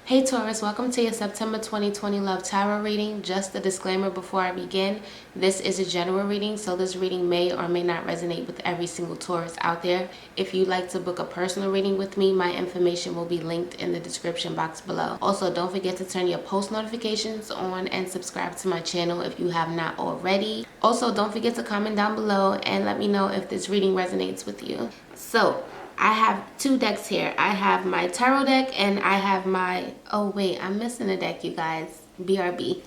Hey Taurus, welcome to your September 2020 Love Tarot reading. Just a disclaimer before I begin, this is a general reading, so this reading may or may not resonate with every single Taurus out there. If you'd like to book a personal reading with me, my information will be linked in the description box below. Also, don't forget to turn your post notifications on and subscribe to my channel if you have not already. Also, don't forget to comment down below and let me know if this reading resonates with you. So, I have two decks here. I have my tarot deck and I have my, oh wait, I'm missing a deck, you guys. BRB.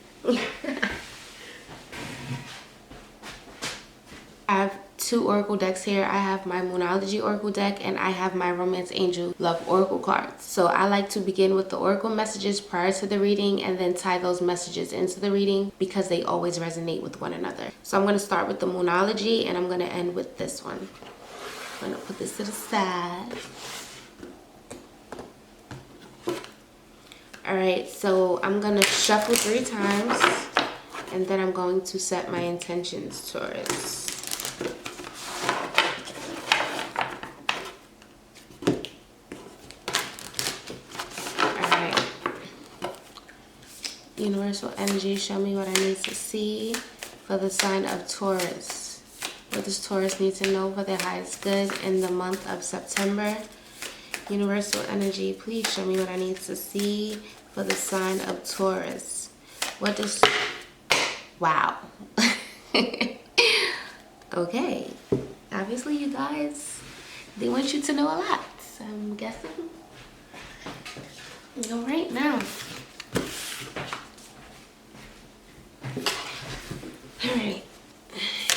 I have two oracle decks here. I have my Moonology oracle deck and I have my Romance Angel Love oracle cards. So I like to begin with the oracle messages prior to the reading and then tie those messages into the reading because they always resonate with one another. So I'm going to start with the Moonology and I'm going to end with this one. I'm going to put this to the side. Alright, so I'm going to shuffle 3 times and then I'm going to set my intentions, Taurus. Alright. Universal energy, show me what I need to see for the sign of Taurus. What does Taurus need to know for their highest good in the month of September? Universal energy, please show me what I need to see for the sign of Taurus. What does... Wow. Okay. Obviously, you guys, they want you to know a lot. So I'm guessing. All right, now. All right.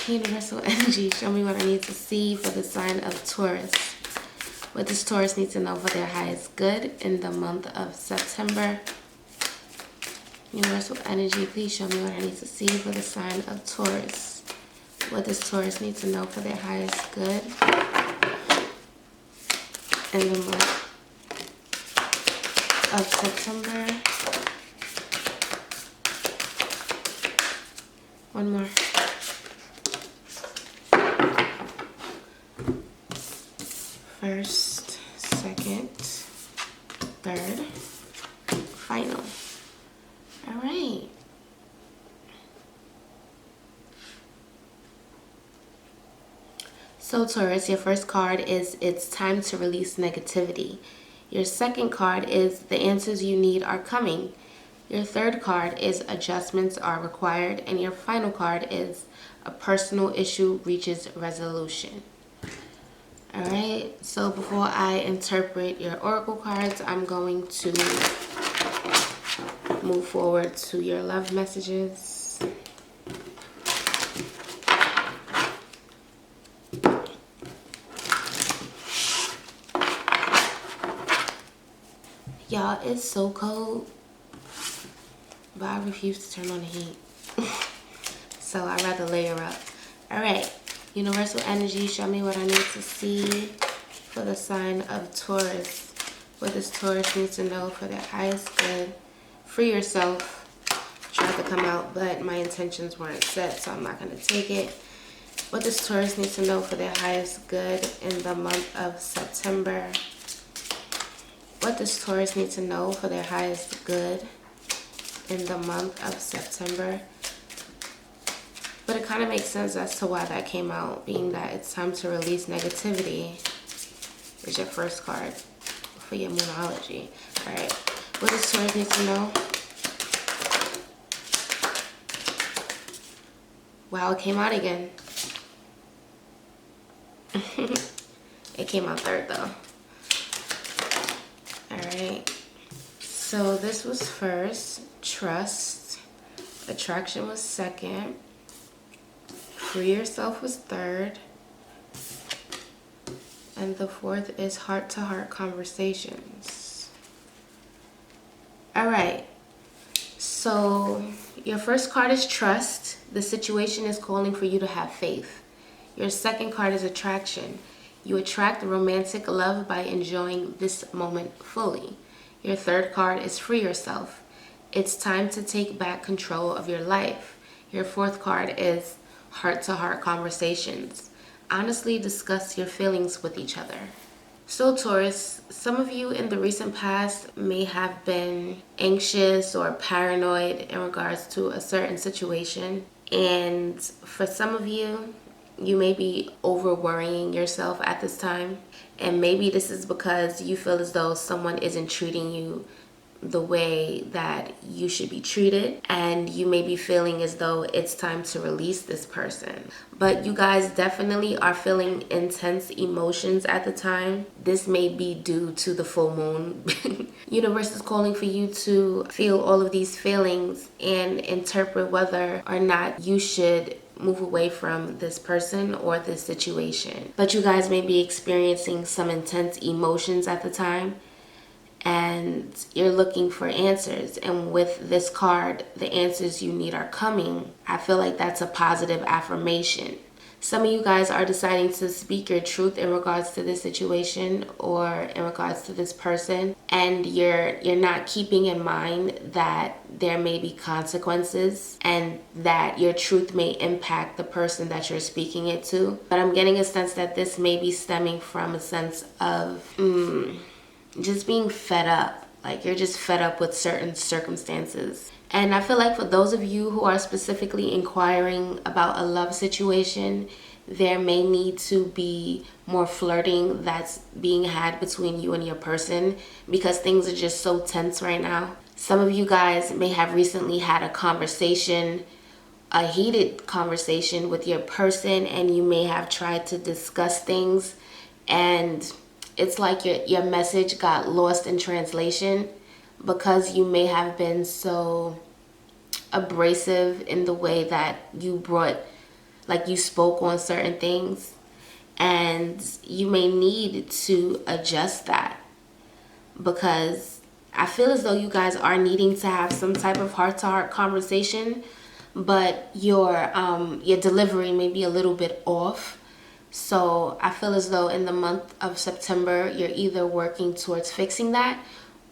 Universal energy, show me what I need to see for the sign of Taurus. What does Taurus need to know for their highest good in the month of September? Universal energy, please show me what I need to see for the sign of Taurus. What does Taurus need to know for their highest good in the month of September? One more. First, second, third, final. All right. So Taurus, your first card is it's time to release negativity. Your second card is the answers you need are coming. Your third card is adjustments are required. And your final card is a personal issue reaches resolution. Alright, so before I interpret your oracle cards, I'm going to move forward to your love messages. Y'all, it's so cold, but I refuse to turn on the heat. So I'd rather layer up. Alright. Universal energy, show me what I need to see for the sign of Taurus. What does Taurus need to know for their highest good? Free yourself. Tried to come out, but my intentions weren't set, so I'm not going to take it. What does Taurus need to know for their highest good in the month of September? What does Taurus need to know for their highest good in the month of September? But it kind of makes sense as to why that came out, being that it's time to release negativity is your first card for your Moonology. Alright, what does Taurus need to know? Wow, it came out again. It came out third though. Alright, so this was first, trust. Attraction was second. Free yourself was third. And the fourth is heart-to-heart conversations. Alright. So your first card is trust. The situation is calling for you to have faith. Your second card is attraction. You attract romantic love by enjoying this moment fully. Your third card is free yourself. It's time to take back control of your life. Your fourth card is heart-to-heart conversations. Honestly discuss your feelings with each other. So Taurus, some of you in the recent past may have been anxious or paranoid in regards to a certain situation. And for some of you, you may be over worrying yourself at this time. And maybe this is because you feel as though someone isn't treating you the way that you should be treated, and you may be feeling as though it's time to release this person. But you guys definitely are feeling intense emotions at the time. This may be due to the full moon. Universe is calling for you to feel all of these feelings and interpret whether or not you should move away from this person or this situation. But you guys may be experiencing some intense emotions at the time, and you're looking for answers. And with this card, the answers you need are coming. I feel like that's a positive affirmation. Some of you guys are deciding to speak your truth in regards to this situation or in regards to this person, and you're not keeping in mind that there may be consequences and that your truth may impact the person that you're speaking it to. But I'm getting a sense that this may be stemming from a sense of just being fed up. Like you're just fed up with certain circumstances. And I feel like for those of you who are specifically inquiring about a love situation, there may need to be more flirting that's being had between you and your person, because things are just so tense right now. Some of you guys may have recently had a conversation, a heated conversation with your person, and you may have tried to discuss things, and it's like your message got lost in translation because you may have been so abrasive in the way that you spoke on certain things, and you may need to adjust that, because I feel as though you guys are needing to have some type of heart-to-heart conversation, but your delivery may be a little bit off. So I feel as though in the month of September, you're either working towards fixing that,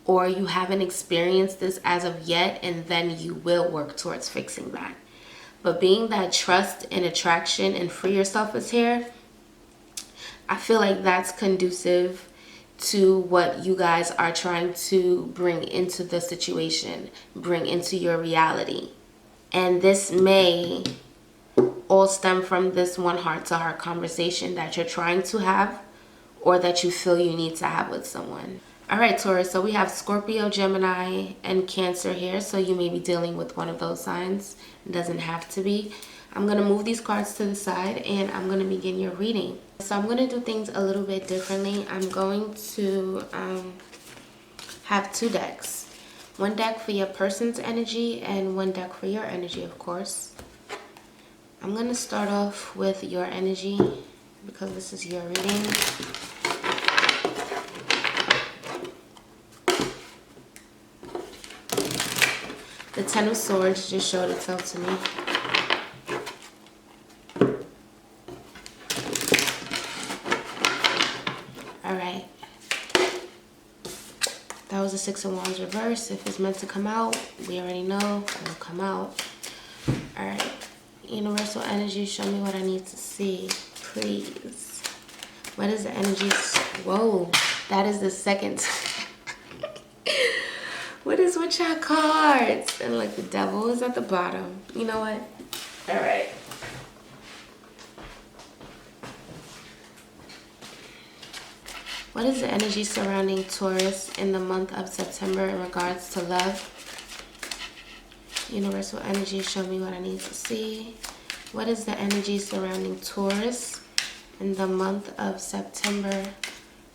or you haven't experienced this as of yet, and then you will work towards fixing that. But being that trust and attraction and free yourself is here, I feel like that's conducive to what you guys are trying to bring into the situation, bring into your reality. And this may all stem from this one heart-to-heart conversation that you're trying to have, or that you feel you need to have with someone. All right, Taurus, so we have Scorpio, Gemini, and Cancer here, so you may be dealing with one of those signs. It doesn't have to be. I'm going to move these cards to the side, and I'm going to begin your reading. So I'm going to do things a little bit differently. I'm going to have two decks. One deck for your person's energy, and one deck for your energy, of course. I'm going to start off with your energy because this is your reading. The Ten of Swords just showed itself to me. Alright. That was the Six of Wands reverse. If it's meant to come out, we already know it'll come out. Alright. Universal energy, show me what I need to see, please. What is the energy? Whoa, that is the second. What is with your cards? And like the devil is at the bottom. You know what? All right. What is the energy surrounding Taurus in the month of September in regards to love? Universal energy, show me what I need to see. What is the energy surrounding Taurus in the month of September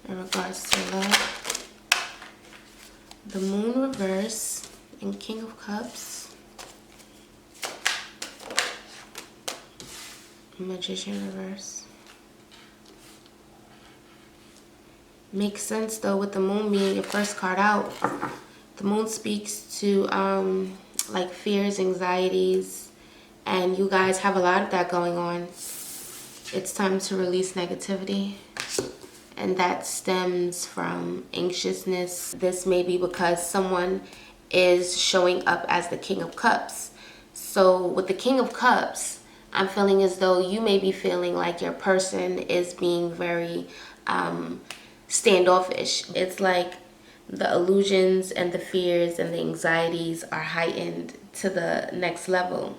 in regards to love? The Moon reverse and King of Cups. Magician reverse. Makes sense though with the Moon being your first card out. The Moon speaks to like fears, anxieties, and you guys have a lot of that going on. It's time to release negativity, and that stems from anxiousness. This may be because someone is showing up as the King of Cups. So with the King of Cups, I'm feeling as though you may be feeling like your person is being very standoffish. It's like the illusions and the fears and the anxieties are heightened to the next level.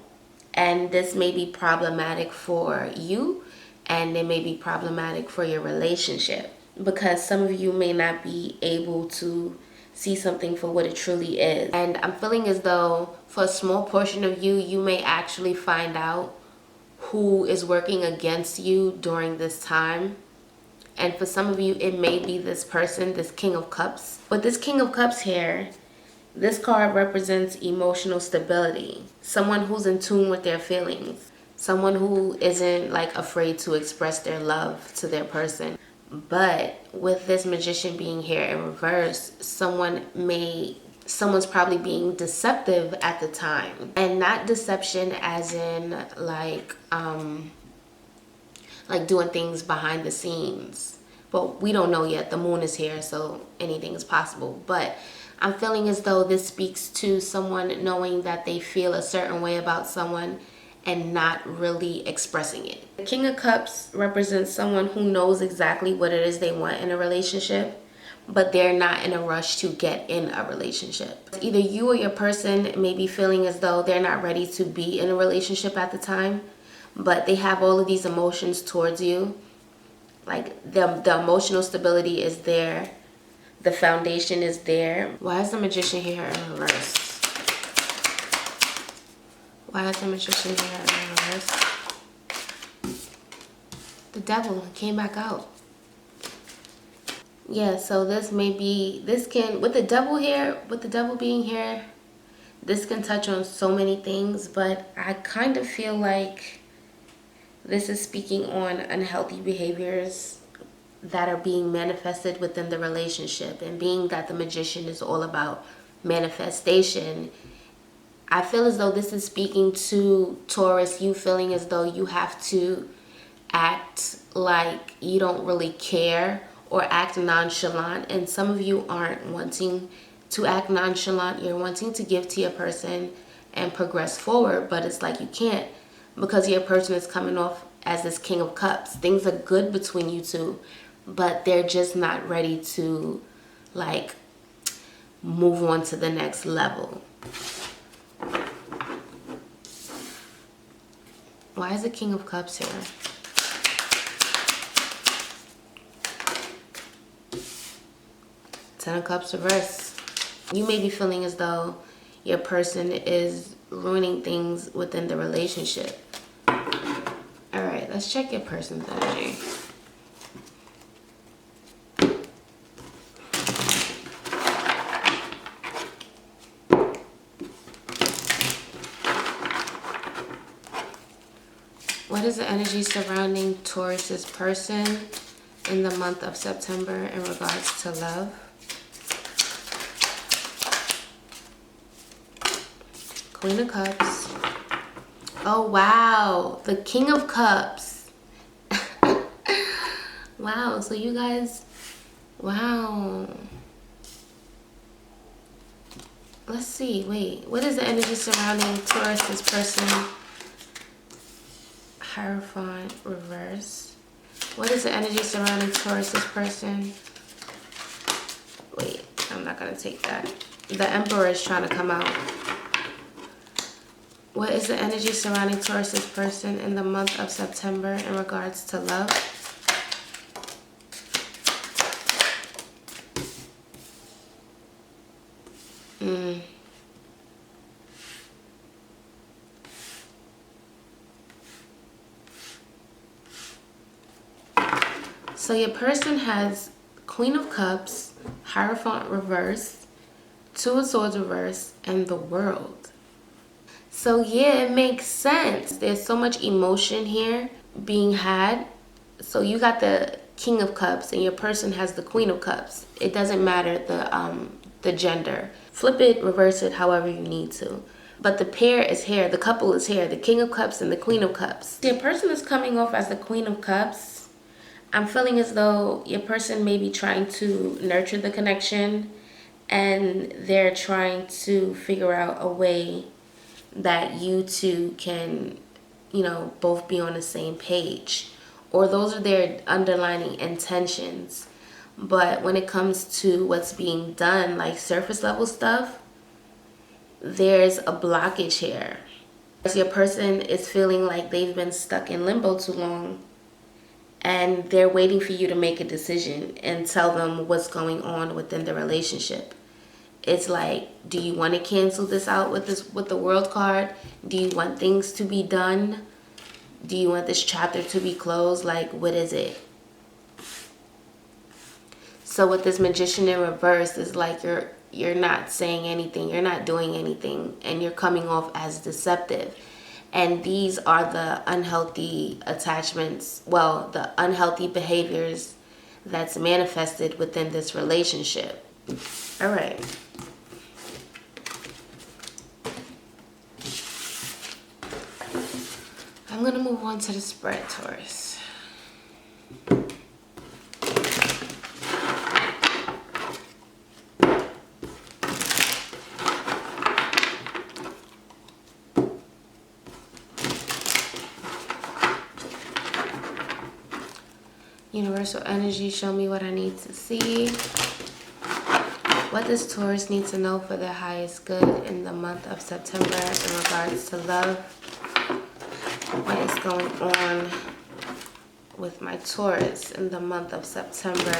And this may be problematic for you, and it may be problematic for your relationship, because some of you may not be able to see something for what it truly is. And I'm feeling as though for a small portion of you, you may actually find out who is working against you during this time. And for some of you, it may be this person, this King of Cups. But this King of Cups here, this card represents emotional stability. Someone who's in tune with their feelings. Someone who isn't like afraid to express their love to their person. But with this Magician being here in reverse, someone's probably being deceptive at the time. And not deception as in like doing things behind the scenes. But we don't know yet. The moon is here, so anything is possible. But I'm feeling as though this speaks to someone knowing that they feel a certain way about someone and not really expressing it. The King of Cups represents someone who knows exactly what it is they want in a relationship, but they're not in a rush to get in a relationship. Either you or your person may be feeling as though they're not ready to be in a relationship at the time, but they have all of these emotions towards you. Like the emotional stability is there. The foundation is there. Why is the Magician here in reverse? Why is the Magician here in reverse? The Devil came back out. Yeah, so this can, with the Devil here, with the Devil being here, this can touch on so many things, but I kind of feel like this is speaking on unhealthy behaviors that are being manifested within the relationship. And being that the Magician is all about manifestation, I feel as though this is speaking to Taurus, you feeling as though you have to act like you don't really care or act nonchalant. And some of you aren't wanting to act nonchalant. You're wanting to give to your person and progress forward, but it's like you can't, because your person is coming off as this King of Cups. Things are good between you two, but they're just not ready to like move on to the next level. Why is the King of Cups here? Ten of Cups reverse. You may be feeling as though your person is ruining things within the relationship. All right, let's check your person's energy. What is the energy surrounding Taurus's person in the month of September in regards to love? Queen of Cups. Oh, wow. The King of Cups. Wow. So you guys, wow. Let's see. Wait. What is the energy surrounding Taurus's person? Hierophant reverse. What is the energy surrounding Taurus's person? Wait. I'm not going to take that. The Emperor is trying to come out. What is the energy surrounding Taurus's person in the month of September in regards to love? So your person has Queen of Cups, Hierophant reverse, Two of Swords reverse, and the World. So yeah, it makes sense. There's so much emotion here being had. So you got the King of Cups and your person has the Queen of Cups. It doesn't matter the gender. Flip it, reverse it, however you need to. But the pair is here, the couple is here, the King of Cups and the Queen of Cups. Your person is coming off as the Queen of Cups. I'm feeling as though your person may be trying to nurture the connection and they're trying to figure out a way that you two can, you know, both be on the same page. Or those are their underlining intentions. But when it comes to what's being done, like surface level stuff, there's a blockage here. Your person is feeling like they've been stuck in limbo too long, and they're waiting for you to make a decision and tell them what's going on within the relationship. It's like, do you want to cancel this out with the World card? Do you want things to be done? Do you want this chapter to be closed? Like, what is it? So with this Magician in reverse, it's like you're not saying anything, you're not doing anything, and you're coming off as deceptive. And these are the unhealthy attachments, well, the unhealthy behaviors that's manifested within this relationship. All right. I'm going to move on to the spread, Taurus. Universal energy, show me what I need to see. What does Taurus need to know for their highest good in the month of September in regards to love? What is going on with my Taurus in the month of September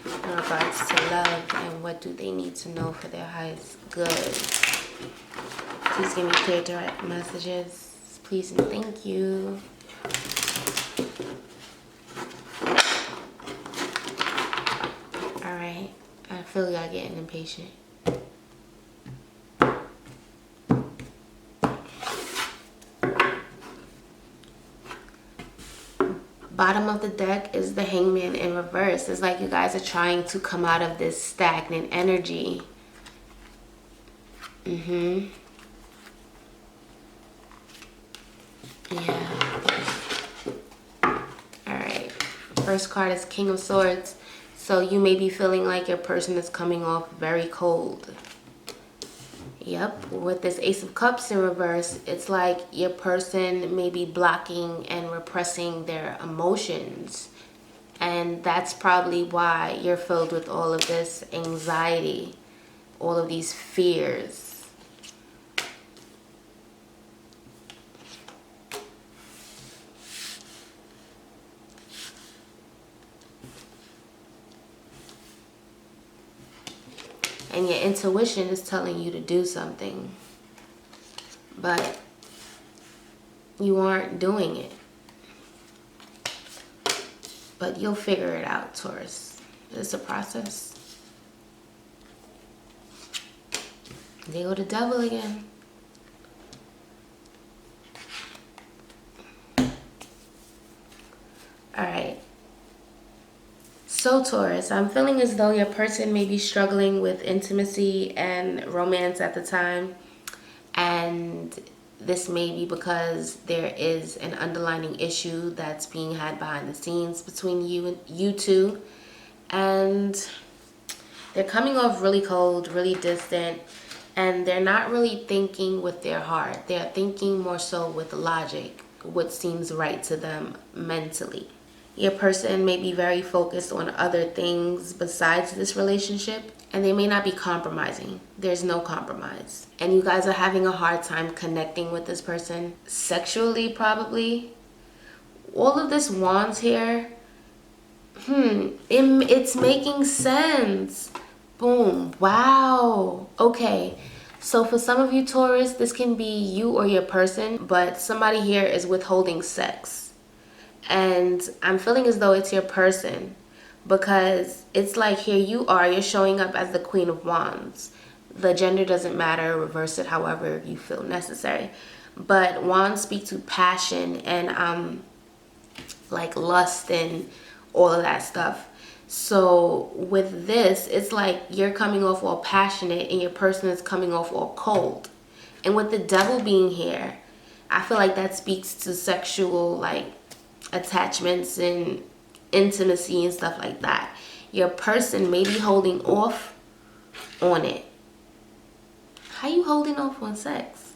in regards to love, and what do they need to know for their highest good? Please give me clear, direct messages. Please and thank you. Alright, I feel y'all getting impatient. Bottom of the deck is the Hangman in reverse. It's like you guys are trying to come out of this stagnant energy. Yeah. Alright. First card is King of Swords. So you may be feeling like your person is coming off very cold. Yep, with this Ace of Cups in reverse, it's like your person may be blocking and repressing their emotions. And that's probably why you're filled with all of this anxiety, all of these fears. And your intuition is telling you to do something, but you aren't doing it. But you'll figure it out, Taurus. It's a process. There go the devil again. All right. So Taurus, I'm feeling as though your person may be struggling with intimacy and romance at the time. And this may be because there is an underlying issue that's being had behind the scenes between you two. And they're coming off really cold, really distant. And they're not really thinking with their heart. They're thinking more so with logic, what seems right to them mentally. Your person may be very focused on other things besides this relationship, and they may not be compromising. There's no compromise. And you guys are having a hard time connecting with this person. Sexually, probably. All of this wands here, it's making sense. Boom. Wow. Okay. So for some of you Taurus, this can be you or your person, but somebody here is withholding sex. And I'm feeling as though it's your person, because it's like here you are, you're showing up as the Queen of Wands. The gender doesn't matter, reverse it however you feel necessary. But wands speak to passion and like lust and all of that stuff. So with this, it's like you're coming off all passionate and your person is coming off all cold. And with the devil being here, I feel like that speaks to sexual like attachments and intimacy and stuff like that. Your person may be holding off on it. How you holding off on sex?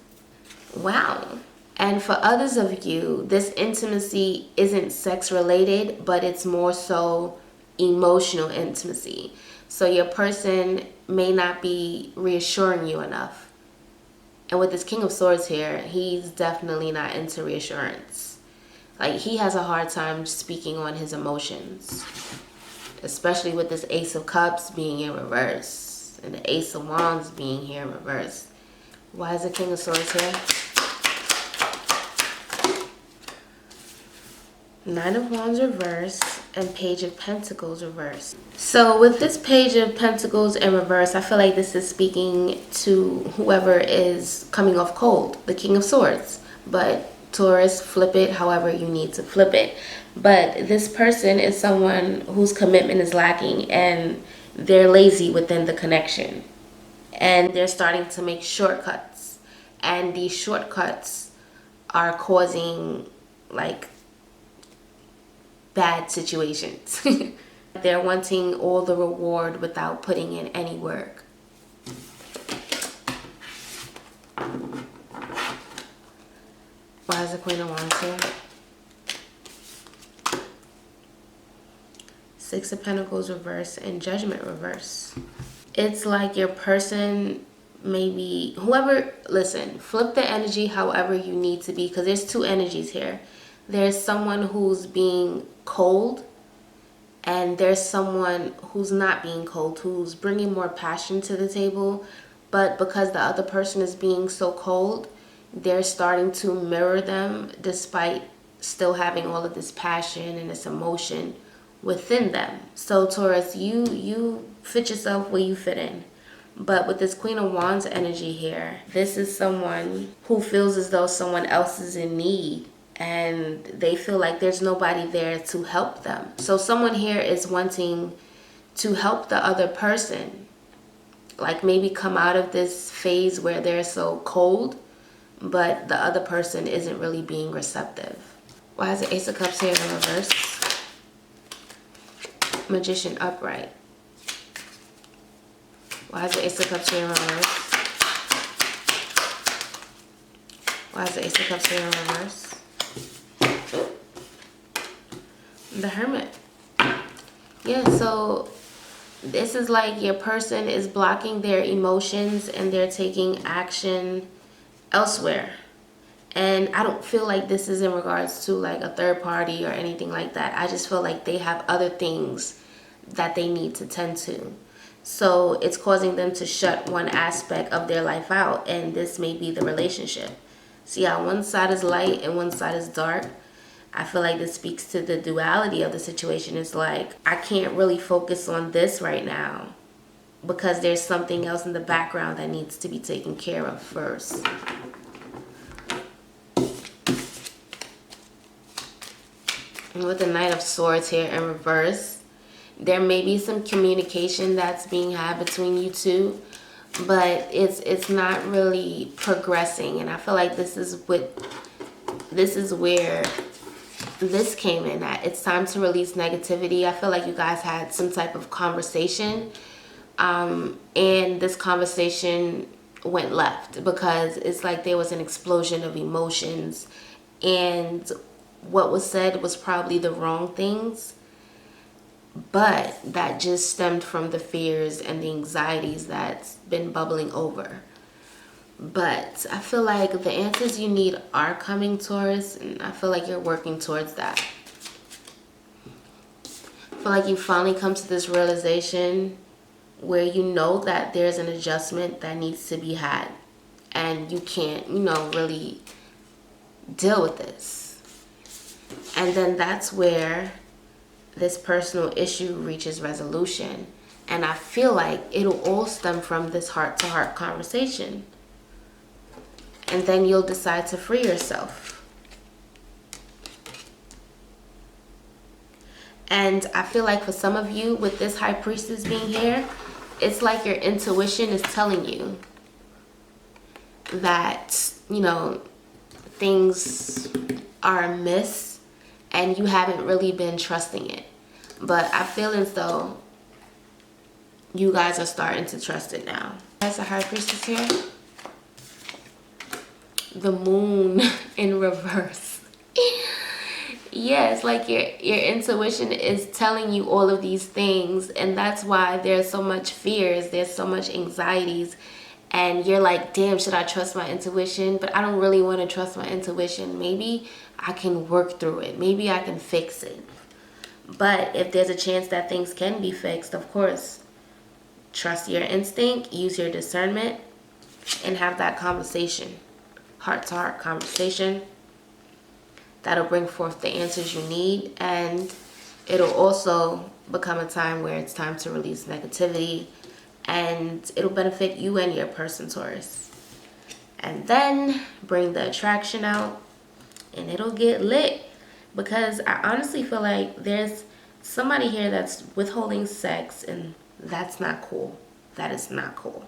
Wow. And for others of you, this intimacy isn't sex related, but it's more so emotional intimacy. So your person may not be reassuring you enough. And with this King of Swords here, he's definitely not into reassurance. Like, he has a hard time speaking on his emotions, especially with this Ace of Cups being in reverse and the Ace of Wands being here in reverse. Why is the King of Swords here? Nine of Wands reverse and Page of Pentacles reverse. So with this Page of Pentacles in reverse, I feel like this is speaking to whoever is coming off cold, the King of Swords. But Taurus, flip it however you need to flip it. But this person is someone whose commitment is lacking and they're lazy within the connection. And they're starting to make shortcuts. And these shortcuts are causing, like, bad situations. They're wanting all the reward without putting in any work. Why is the Queen of Wands here? Six of Pentacles reverse and Judgment reverse. It's like your person, maybe whoever, listen, flip the energy however you need to be, because there's two energies here. There's someone who's being cold, and there's someone who's not being cold, who's bringing more passion to the table. But because the other person is being so cold, they're starting to mirror them despite still having all of this passion and this emotion within them. So Taurus, you fit yourself where you fit in. But with this Queen of Wands energy here, this is someone who feels as though someone else is in need, and they feel like there's nobody there to help them. So someone here is wanting to help the other person, like maybe come out of this phase where they're so cold, but the other person isn't really being receptive. Why is the Ace of Cups here in reverse? Magician upright. Why is the Ace of Cups here in reverse? Why is the Ace of Cups here in reverse? The Hermit. Yeah, so this is like your person is blocking their emotions and they're taking action elsewhere. And I don't feel like this is in regards to like a third party or anything like that. I just feel like they have other things that they need to tend to. So it's causing them to shut one aspect of their life out, and this may be the relationship. See how one side is light and one side is dark? I feel like this speaks to the duality of the situation. It's like, I can't really focus on this right now because there's something else in the background that needs to be taken care of first. And with the Knight of Swords here in reverse, there may be some communication that's being had between you two, but it's not really progressing. And I feel like this is where this came in at. It's time to release negativity. I feel like you guys had some type of conversation, and this conversation went left because it's like there was an explosion of emotions, and what was said was probably the wrong things, but that just stemmed from the fears and the anxieties that's been bubbling over. But I feel like the answers you need are coming, Taurus, and I feel like you're working towards that. I feel like you finally come to this realization where you know that there's an adjustment that needs to be had, and you can't, really deal with this. And then that's where this personal issue reaches resolution. And I feel like it'll all stem from this heart-to-heart conversation. And then you'll decide to free yourself. And I feel like for some of you, with this High Priestess being here, it's like your intuition is telling you that, things are amiss and you haven't really been trusting it. But I feel as though you guys are starting to trust it now. There's a High Priestess here. The Moon in reverse. Yes, like your intuition is telling you all of these things, and that's why there's so much fears, there's so much anxieties, and you're like, damn, should I trust my intuition? But I don't really want to trust my intuition. Maybe I can work through it. Maybe I can fix it. But if there's a chance that things can be fixed, of course, trust your instinct, use your discernment, and have that conversation, heart to heart conversation. That'll bring forth the answers you need, and it'll also become a time where it's time to release negativity, and it'll benefit you and your person, Taurus. And then bring the attraction out, and it'll get lit, because I honestly feel like there's somebody here that's withholding sex, and that's not cool. That is not cool.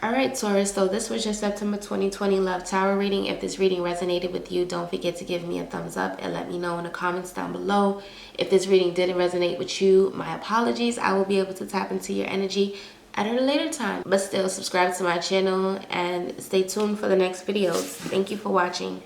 Alright, Taurus, so this was your September 2020 Love Tarot reading. If this reading resonated with you, don't forget to give me a thumbs up and let me know in the comments down below. If this reading didn't resonate with you, my apologies. I will be able to tap into your energy at a later time. But still, subscribe to my channel and stay tuned for the next videos. Thank you for watching.